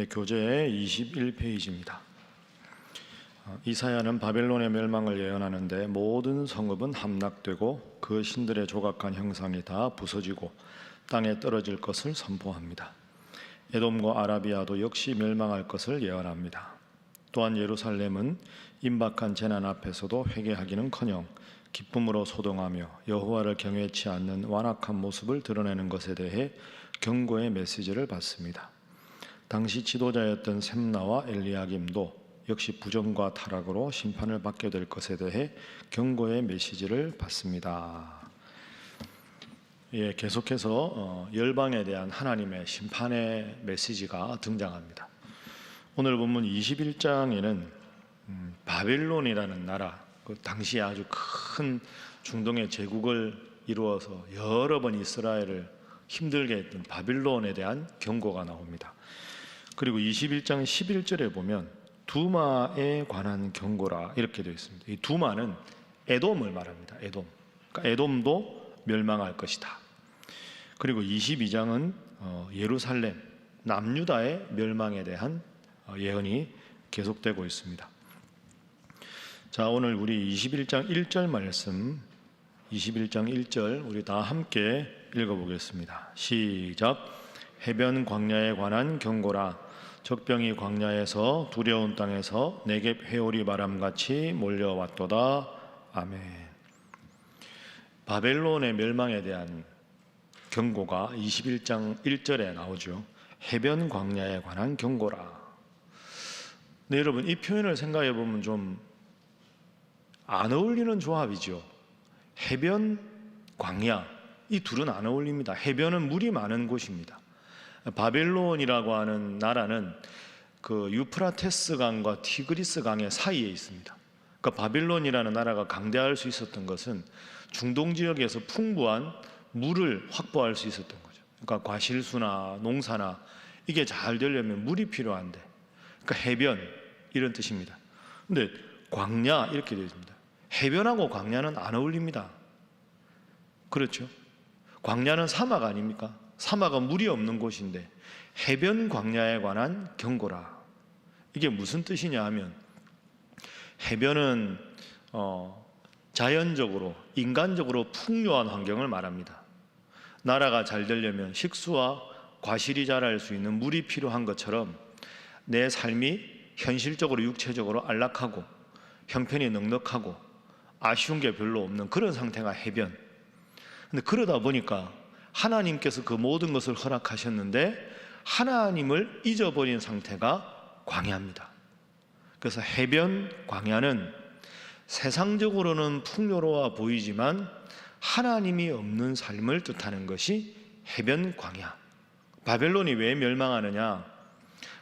교재의 21페이지입니다. 이사야는 바벨론의 멸망을 예언하는데 모든 성읍은 함락되고 그 신들의 조각한 형상이 다 부서지고 땅에 떨어질 것을 선포합니다. 에돔과 아라비아도 역시 멸망할 것을 예언합니다. 또한 예루살렘은 임박한 재난 앞에서도 회개하기는커녕 기쁨으로 소동하며 여호와를 경외치 않는 완악한 모습을 드러내는 것에 대해 경고의 메시지를 받습니다. 당시 지도자였던 셈나와 엘리야김도 역시 부정과 타락으로 심판을 받게 될 것에 대해 경고의 메시지를 받습니다. 계속해서 열방에 대한 하나님의 심판의 메시지가 등장합니다. 오늘 본문 21장에는 바벨론이라는 나라, 그 당시에 아주 큰 중동의 제국을 이루어서 여러 번 이스라엘을 힘들게 했던 바빌론에 대한 경고가 나옵니다. 그리고 21장 11절에 보면 두마에 관한 경고라 이렇게 되어 있습니다. 이 두마는 에돔을 말합니다. 에돔. 그러니까 에돔도 멸망할 것이다. 그리고 22장은 예루살렘, 남유다의 멸망에 대한 예언이 계속되고 있습니다. 자, 오늘 우리 21장 1절 말씀, 21장 1절 우리 다 함께 읽어보겠습니다. 시작. 해변 광야에 관한 경고라. 적병이 광야에서 두려운 땅에서 네겝 회오리 바람같이 몰려왔도다. 아멘. 바벨론의 멸망에 대한 경고가 21장 1절에 나오죠. 해변 광야에 관한 경고라. 네, 여러분, 이 표현을 생각해 보면 좀 안 어울리는 조합이죠. 해변, 광야, 이 둘은 안 어울립니다. 해변은 물이 많은 곳입니다. 바벨론이라고 하는 나라는 그 유프라테스 강과 티그리스 강의 사이에 있습니다. 그러니까 바벨론이라는 나라가 강대할 수 있었던 것은 중동 지역에서 풍부한 물을 확보할 수 있었던 거죠. 그러니까 과실수나 농사나 이게 잘 되려면 물이 필요한데, 그러니까 해변 이런 뜻입니다. 근데 광야 이렇게 되어 있습니다. 해변하고 광야는 안 어울립니다. 그렇죠? 광야는 사막 아닙니까? 사막은 물이 없는 곳인데 해변 광야에 관한 경고라. 이게 무슨 뜻이냐 하면 해변은 자연적으로 인간적으로 풍요한 환경을 말합니다. 나라가 잘 되려면 식수와 과실이 자랄 수 있는 물이 필요한 것처럼 내 삶이 현실적으로 육체적으로 안락하고 형편이 넉넉하고 아쉬운 게 별로 없는 그런 상태가 해변. 근데 그러다 보니까 하나님께서 그 모든 것을 허락하셨는데 하나님을 잊어버린 상태가 광야입니다. 그래서 해변 광야는 세상적으로는 풍요로워 보이지만 하나님이 없는 삶을 뜻하는 것이 해변 광야. 바벨론이 왜 멸망하느냐?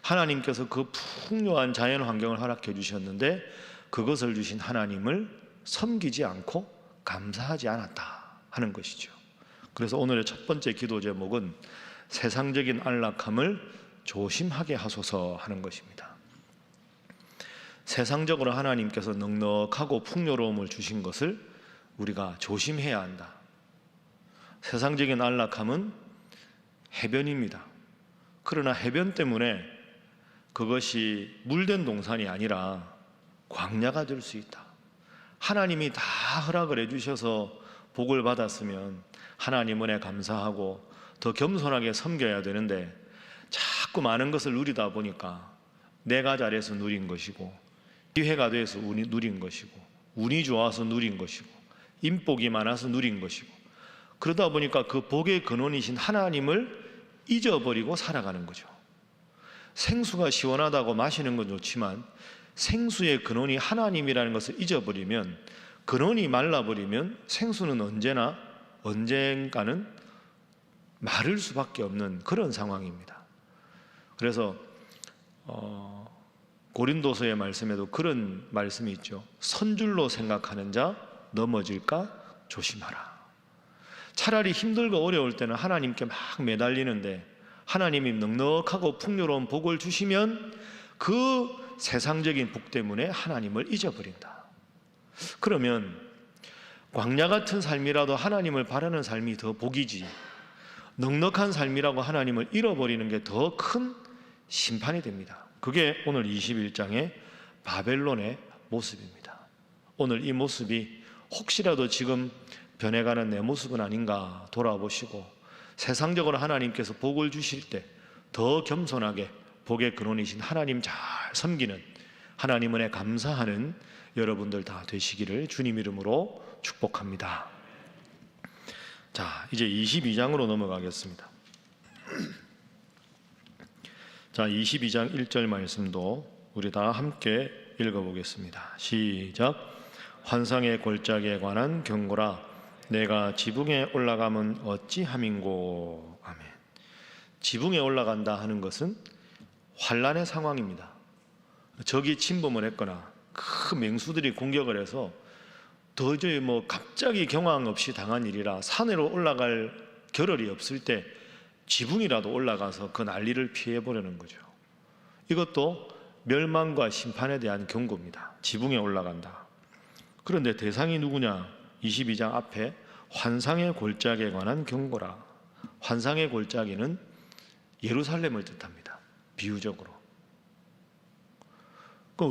하나님께서 그 풍요한 자연 환경을 허락해 주셨는데 그것을 주신 하나님을 섬기지 않고 감사하지 않았다 하는 것이죠. 그래서 오늘의 첫 번째 기도 제목은 세상적인 안락함을 조심하게 하소서 하는 것입니다. 세상적으로 하나님께서 넉넉하고 풍요로움을 주신 것을 우리가 조심해야 한다. 세상적인 안락함은 해변입니다. 그러나 해변 때문에 그것이 물된 동산이 아니라 광야가 될 수 있다. 하나님이 다 허락을 해주셔서 복을 받았으면 하나님 은혜 감사하고 더 겸손하게 섬겨야 되는데 자꾸 많은 것을 누리다 보니까 내가 잘해서 누린 것이고 기회가 돼서 누린 것이고 운이 좋아서 누린 것이고 인복이 많아서 누린 것이고 그러다 보니까 그 복의 근원이신 하나님을 잊어버리고 살아가는 거죠. 생수가 시원하다고 마시는 건 좋지만 생수의 근원이 하나님이라는 것을 잊어버리면 근원이 말라버리면 생수는 언젠가는 마를 수밖에 없는 그런 상황입니다. 그래서 고린도서의 말씀에도 그런 말씀이 있죠. 선줄로 생각하는 자 넘어질까 조심하라. 차라리 힘들고 어려울 때는 하나님께 막 매달리는데 하나님이 넉넉하고 풍요로운 복을 주시면 그 세상적인 복 때문에 하나님을 잊어버린다. 그러면 광야 같은 삶이라도 하나님을 바라는 삶이 더 복이지 넉넉한 삶이라고 하나님을 잃어버리는 게 더 큰 심판이 됩니다. 그게 오늘 21장의 바벨론의 모습입니다. 오늘 이 모습이 혹시라도 지금 변해가는 내 모습은 아닌가 돌아보시고 세상적으로 하나님께서 복을 주실 때 더 겸손하게 복의 근원이신 하나님 잘 섬기는, 하나님 은혜 감사하는 여러분들 다 되시기를 주님 이름으로 축복합니다. 자, 이제 22장으로 넘어가겠습니다. 자, 22장 1절 말씀도 우리 다 함께 읽어보겠습니다. 시작. 환상의 골짜기에 관한 경고라. 내가 지붕에 올라가면 어찌함인고. 아멘. 지붕에 올라간다 하는 것은 환란의 상황입니다. 적이 침범을 했거나 큰 맹수들이 공격을 해서 도저히 갑자기 경황 없이 당한 일이라 산으로 올라갈 겨를이 없을 때 지붕이라도 올라가서 그 난리를 피해 보려는 거죠. 이것도 멸망과 심판에 대한 경고입니다. 지붕에 올라간다. 그런데 대상이 누구냐? 22장 앞에 환상의 골짜기에 관한 경고라. 환상의 골짜기는 예루살렘을 뜻합니다. 비유적으로.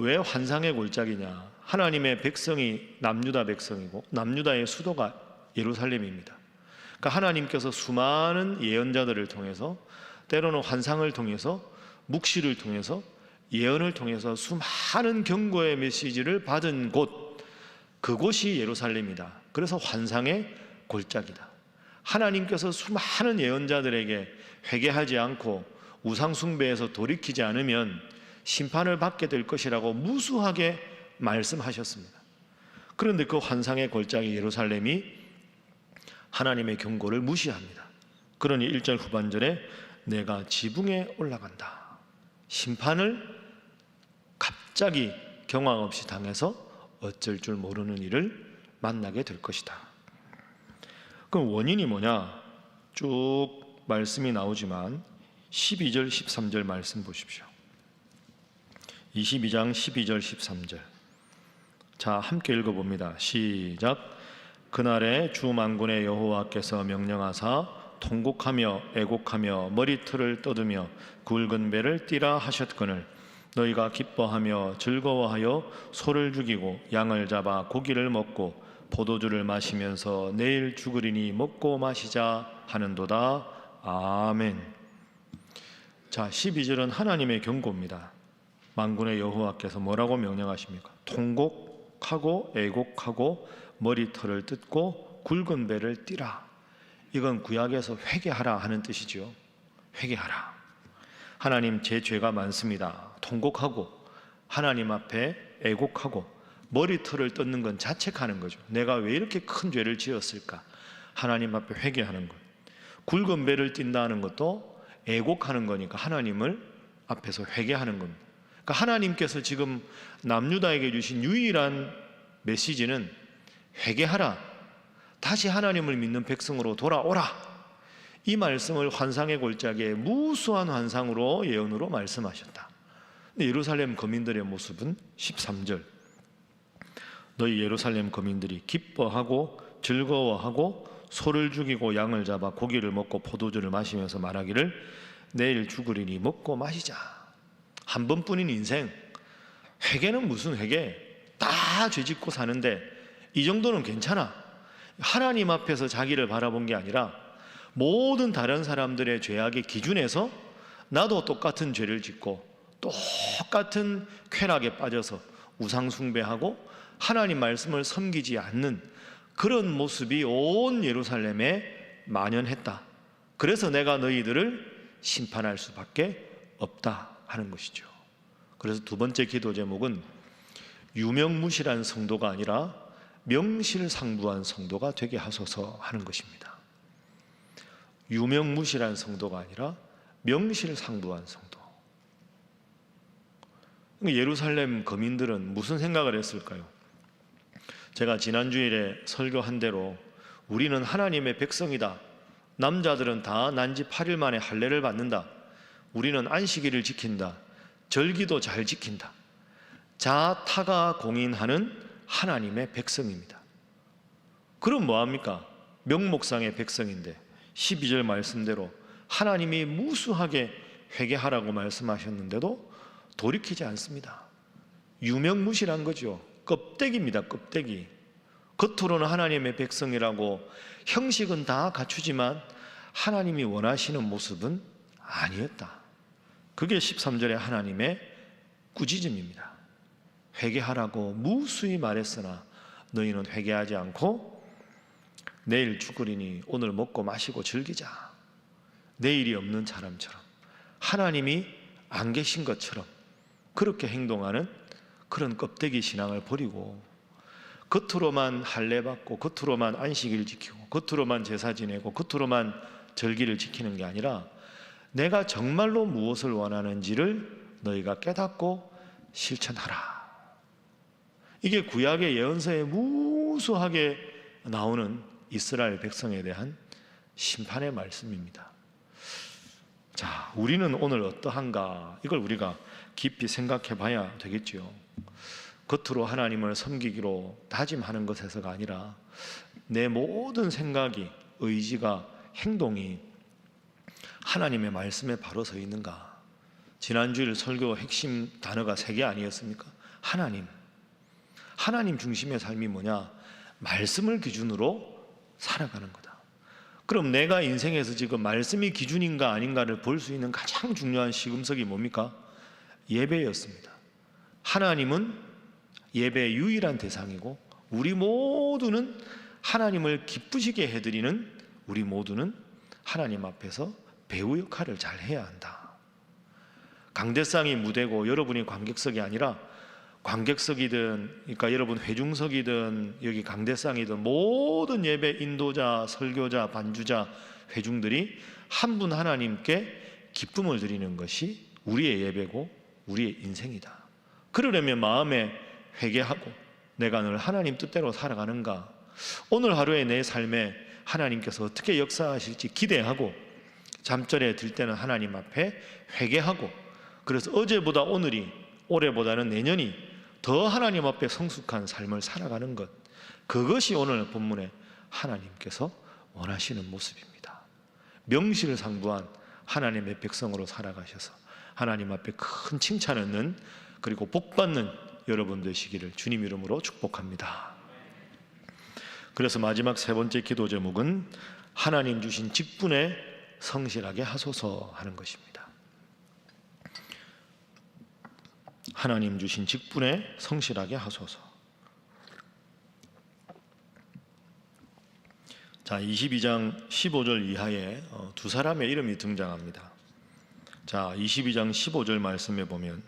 왜 환상의 골짜기냐? 하나님의 백성이 남유다 백성이고 남유다의 수도가 예루살렘입니다. 그러니까 하나님께서 수많은 예언자들을 통해서, 때로는 환상을 통해서, 묵시를 통해서, 예언을 통해서 수많은 경고의 메시지를 받은 곳, 그곳이 예루살렘이다. 그래서 환상의 골짜기다. 하나님께서 수많은 예언자들에게 회개하지 않고 우상 숭배에서 돌이키지 않으면 심판을 받게 될 것이라고 무수하게 말씀하셨습니다. 그런데 그 환상의 골짜기 예루살렘이 하나님의 경고를 무시합니다. 그러니 1절 후반절에 내가 지붕에 올라간다. 심판을 갑자기 경황 없이 당해서 어쩔 줄 모르는 일을 만나게 될 것이다. 그럼 원인이 뭐냐? 쭉 말씀이 나오지만 12절 13절 말씀 보십시오. 22장 12절 13절. 자, 함께 읽어봅니다. 시작. 그날에 주 만군의 여호와께서 명령하사 통곡하며 애곡하며 머리털을 떠드며 굵은 배를 띠라 하셨거늘 너희가 기뻐하며 즐거워하여 소를 죽이고 양을 잡아 고기를 먹고 포도주를 마시면서 내일 죽으리니 먹고 마시자 하는도다. 아멘. 자, 12절은 하나님의 경고입니다. 만군의 여호와께서 뭐라고 명령하십니까? 통곡하고 애곡하고 머리털을 뜯고 굵은 배를 띠라. 이건 구약에서 회개하라 하는 뜻이죠. 회개하라. 하나님, 제 죄가 많습니다. 통곡하고 하나님 앞에 애곡하고 머리털을 뜯는 건 자책하는 거죠. 내가 왜 이렇게 큰 죄를 지었을까? 하나님 앞에 회개하는 것. 굵은 배를 띈다는 것도 애곡하는 거니까 하나님을 앞에서 회개하는 겁니다. 그러니까 하나님께서 지금 남유다에게 주신 유일한 메시지는 회개하라. 다시 하나님을 믿는 백성으로 돌아오라. 이 말씀을 환상의 골짜기에 무수한 환상으로 예언으로 말씀하셨다. 근데 예루살렘 거민들의 모습은 13절. 너희 예루살렘 거민들이 기뻐하고 즐거워하고 소를 죽이고 양을 잡아 고기를 먹고 포도주를 마시면서 말하기를 내일 죽으리니 먹고 마시자. 한 번뿐인 인생. 회개는 무슨 회개? 다 죄짓고 사는데 이 정도는 괜찮아. 하나님 앞에서 자기를 바라본 게 아니라 모든 다른 사람들의 죄악의 기준에서 나도 똑같은 죄를 짓고 똑같은 쾌락에 빠져서 우상 숭배하고 하나님 말씀을 섬기지 않는 그런 모습이 온 예루살렘에 만연했다. 그래서 내가 너희들을 심판할 수밖에 없다 하는 것이죠. 그래서 두 번째 기도 제목은 유명무실한 성도가 아니라 명실상부한 성도가 되게 하소서 하는 것입니다. 유명무실한 성도가 아니라 명실상부한 성도. 예루살렘 거민들은 무슨 생각을 했을까요? 제가 지난주일에 설교한 대로 우리는 하나님의 백성이다. 남자들은 다 난지 8일 만에 할례를 받는다. 우리는 안식일을 지킨다. 절기도 잘 지킨다. 자타가 공인하는 하나님의 백성입니다. 그럼 뭐합니까? 명목상의 백성인데 12절 말씀대로 하나님이 무수하게 회개하라고 말씀하셨는데도 돌이키지 않습니다. 유명무실한 거죠. 껍데기입니다. 껍데기. 겉으로는 하나님의 백성이라고 형식은 다 갖추지만 하나님이 원하시는 모습은 아니었다. 그게 13절의 하나님의 꾸짖음입니다. 회개하라고 무수히 말했으나 너희는 회개하지 않고 내일 죽으리니 오늘 먹고 마시고 즐기자. 내일이 없는 사람처럼, 하나님이 안 계신 것처럼 그렇게 행동하는 그런 껍데기 신앙을 버리고 겉으로만 할례받고 겉으로만 안식일 지키고 겉으로만 제사 지내고 겉으로만 절기를 지키는 게 아니라 내가 정말로 무엇을 원하는지를 너희가 깨닫고 실천하라. 이게 구약의 예언서에 무수하게 나오는 이스라엘 백성에 대한 심판의 말씀입니다. 자, 우리는 오늘 어떠한가? 이걸 우리가 깊이 생각해 봐야 되겠지요. 겉으로 하나님을 섬기기로 다짐하는 것에서가 아니라 내 모든 생각이, 의지가, 행동이 하나님의 말씀에 바로 서 있는가? 지난주일 설교 핵심 단어가 3개 아니었습니까? 하나님 중심의 삶이 뭐냐? 말씀을 기준으로 살아가는 거다. 그럼 내가 인생에서 지금 말씀이 기준인가 아닌가를 볼 수 있는 가장 중요한 시금석이 뭡니까? 예배였습니다. 하나님은 예배의 유일한 대상이고 우리 모두는 하나님을 기쁘시게 해드리는, 우리 모두는 하나님 앞에서 배우 역할을 잘 해야 한다. 강대상이 무대고 여러분이 관객석이 아니라 관객석이든, 그러니까 여러분 회중석이든 여기 강대상이든 모든 예배 인도자, 설교자, 반주자, 회중들이 한 분 하나님께 기쁨을 드리는 것이 우리의 예배고 우리의 인생이다. 그러려면 마음에 회개하고 내가 늘 하나님 뜻대로 살아가는가, 오늘 하루의 내 삶에 하나님께서 어떻게 역사하실지 기대하고 잠자리에 들 때는 하나님 앞에 회개하고, 그래서 어제보다 오늘이, 올해보다는 내년이 더 하나님 앞에 성숙한 삶을 살아가는 것, 그것이 오늘 본문에 하나님께서 원하시는 모습입니다. 명실상부한 하나님의 백성으로 살아가셔서 하나님 앞에 큰 칭찬 얻는, 그리고 복받는 여러분 되시기를 주님 이름으로 축복합니다. 그래서 마지막 3번째 기도 제목은 하나님 주신 직분에 성실하게 하소서 하는 것입니다. 하나님 주신 직분에 성실하게 하소서. 자, 22장 15절 이하에 두 사람의 이름이 등장합니다. 자, 22장 15절 말씀에 보면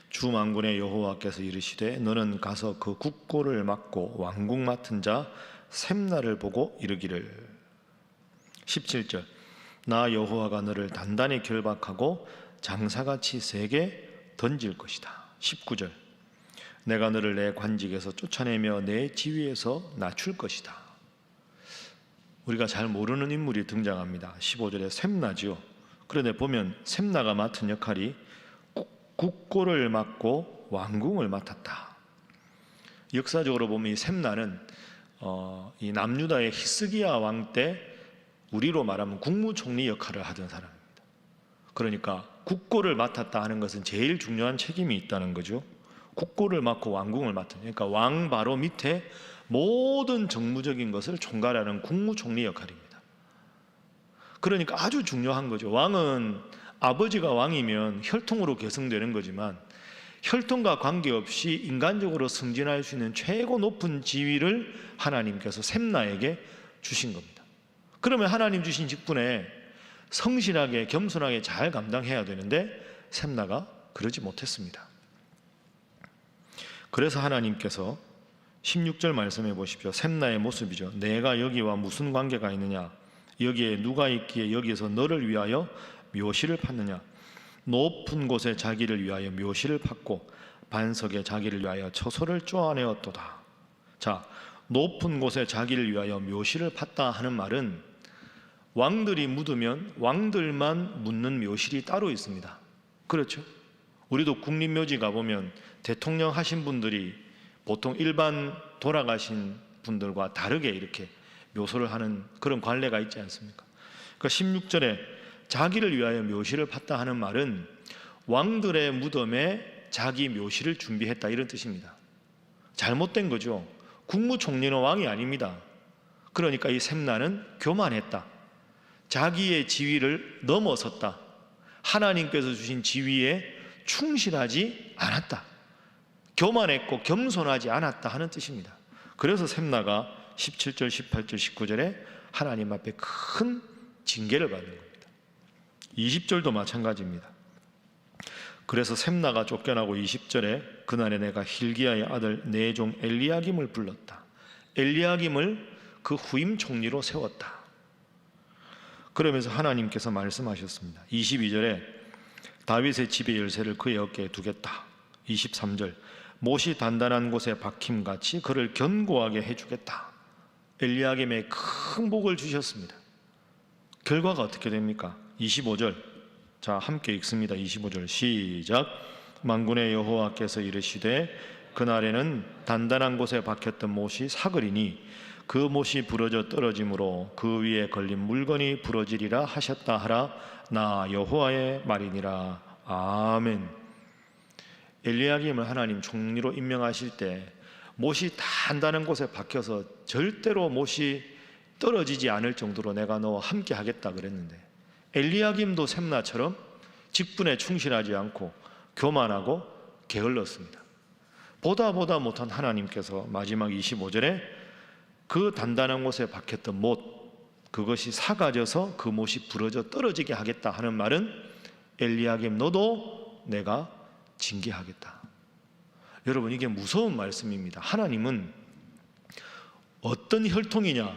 주 만군의 여호와께서 이르시되 너는 가서 그 국고를 맡고 왕궁 맡은 자 셈나를 보고 이르기를. 17절 나 여호와가 너를 단단히 결박하고 장사같이 세게 던질 것이다. 19절 내가 너를 내 관직에서 쫓아내며 내 지위에서 낮출 것이다. 우리가 잘 모르는 인물이 등장합니다. 15절에 셈나지요. 그런데 보면 셈나가 맡은 역할이 국고를 맡고 왕궁을 맡았다. 역사적으로 보면 이 셈나는 이 남유다의 히스기야 왕 때 우리로 말하면 국무총리 역할을 하던 사람입니다. 그러니까 국고를 맡았다 하는 것은 제일 중요한 책임이 있다는 거죠. 국고를 맡고 왕궁을 맡은, 그러니까 왕 바로 밑에 모든 정무적인 것을 총괄하는 국무총리 역할입니다. 그러니까 아주 중요한 거죠. 왕은 아버지가 왕이면 혈통으로 계승되는 거지만 혈통과 관계없이 인간적으로 승진할 수 있는 최고 높은 지위를 하나님께서 셈나에게 주신 겁니다. 그러면 하나님 주신 직분에 성실하게 겸손하게 잘 감당해야 되는데 셈나가 그러지 못했습니다. 그래서 하나님께서 16절 말씀해 보십시오. 셈나의 모습이죠. 내가 여기와 무슨 관계가 있느냐? 여기에 누가 있기에 여기에서 너를 위하여 묘시를 팠느냐? 높은 곳에 자기를 위하여 묘시를 팠고 반석에 자기를 위하여 처소를 쪼아내었도다. 자, 높은 곳에 자기를 위하여 묘시를 팠다 하는 말은 왕들이 묻으면 왕들만 묻는 묘실이 따로 있습니다. 그렇죠? 우리도 국립묘지 가보면 대통령 하신 분들이 보통 일반 돌아가신 분들과 다르게 이렇게 묘소를 하는 그런 관례가 있지 않습니까? 그러니까 16절에 자기를 위하여 묘실을 팠다 하는 말은 왕들의 무덤에 자기 묘실을 준비했다, 이런 뜻입니다. 잘못된 거죠. 국무총리는 왕이 아닙니다. 그러니까 이 셈나는 교만했다. 자기의 지위를 넘어섰다. 하나님께서 주신 지위에 충실하지 않았다. 교만했고 겸손하지 않았다 하는 뜻입니다. 그래서 셈나가 17절, 18절, 19절에 하나님 앞에 큰 징계를 받는 겁니다. 20절도 마찬가지입니다. 그래서 셈나가 쫓겨나고 20절에 그날에 내가 hil기야의 아들 내 종 엘리야김을 불렀다. 엘리야김을 그 후임 총리로 세웠다. 그러면서 하나님께서 말씀하셨습니다. 22절에 다윗의 집의 열쇠를 그의 어깨에 두겠다. 23절 못이 단단한 곳에 박힘같이 그를 견고하게 해주겠다. 엘리야김에 큰 복을 주셨습니다. 결과가 어떻게 됩니까? 25절, 자 함께 읽습니다. 25절 시작. 만군의 여호와께서 이르시되 그날에는 단단한 곳에 박혔던 못이 사그리니 그 못이 부러져 떨어짐으로 그 위에 걸린 물건이 부러지리라 하셨다 하라. 나 여호와의 말이니라. 아멘. 엘리야김을 하나님 총리로 임명하실 때 못이 단단한 곳에 박혀서 절대로 못이 떨어지지 않을 정도로 내가 너와 함께 하겠다 그랬는데, 엘리야김도 셈나처럼 직분에 충실하지 않고 교만하고 게을렀습니다. 보다 못한 하나님께서 마지막 25절에 그 단단한 곳에 박혔던 못, 그것이 사가져서 그 못이 부러져 떨어지게 하겠다 하는 말은 엘리야김 너도 내가 징계하겠다. 여러분, 이게 무서운 말씀입니다. 하나님은 어떤 혈통이냐,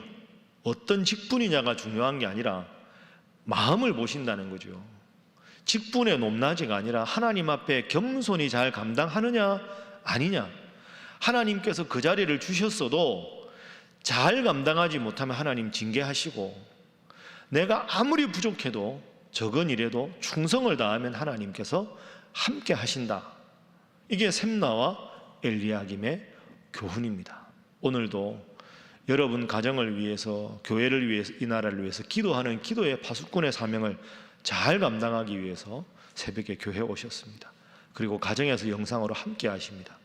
어떤 직분이냐가 중요한 게 아니라 마음을 보신다는 거죠. 직분의 높낮이가 아니라 하나님 앞에 겸손히 잘 감당하느냐 아니냐. 하나님께서 그 자리를 주셨어도 잘 감당하지 못하면 하나님 징계하시고, 내가 아무리 부족해도 적은 일에도 충성을 다하면 하나님께서 함께 하신다. 이게 셈나와 엘리야김의 교훈입니다. 오늘도 여러분 가정을 위해서, 교회를 위해서, 이 나라를 위해서 기도하는 기도의 파수꾼의 사명을 잘 감당하기 위해서 새벽에 교회에 오셨습니다. 그리고 가정에서 영상으로 함께 하십니다.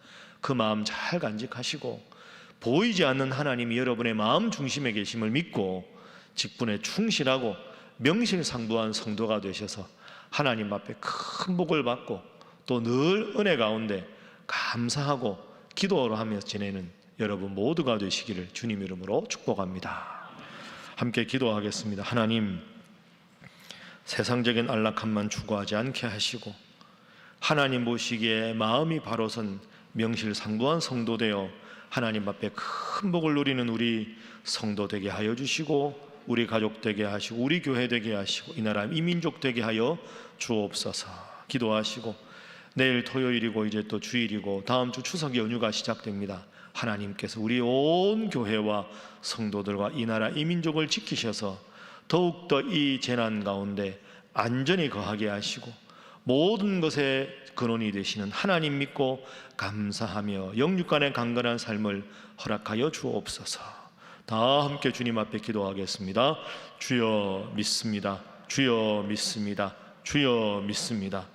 그 마음 잘 간직하시고 보이지 않는 하나님이 여러분의 마음 중심에 계심을 믿고 직분에 충실하고 명실상부한 성도가 되셔서 하나님 앞에 큰 복을 받고 또 늘 은혜 가운데 감사하고 기도로 하며 지내는 여러분 모두가 되시기를 주님 이름으로 축복합니다. 함께 기도하겠습니다. 하나님, 세상적인 안락함만 추구하지 않게 하시고 하나님 보시기에 마음이 바로선 명실상부한 성도 되어 하나님 앞에 큰 복을 누리는 우리 성도 되게 하여 주시고, 우리 가족 되게 하시고, 우리 교회 되게 하시고, 이 나라 이민족 되게 하여 주옵소서. 기도하시고, 내일 토요일이고 이제 또 주일이고 다음 주 추석 연휴가 시작됩니다. 하나님께서 우리 온 교회와 성도들과 이 나라 이민족을 지키셔서 더욱더 이 재난 가운데 안전히 거하게 하시고 모든 것의 근원이 되시는 하나님 믿고 감사하며 영육간의 강건한 삶을 허락하여 주옵소서. 다 함께 주님 앞에 기도하겠습니다. 주여 믿습니다. 주여 믿습니다. 주여 믿습니다.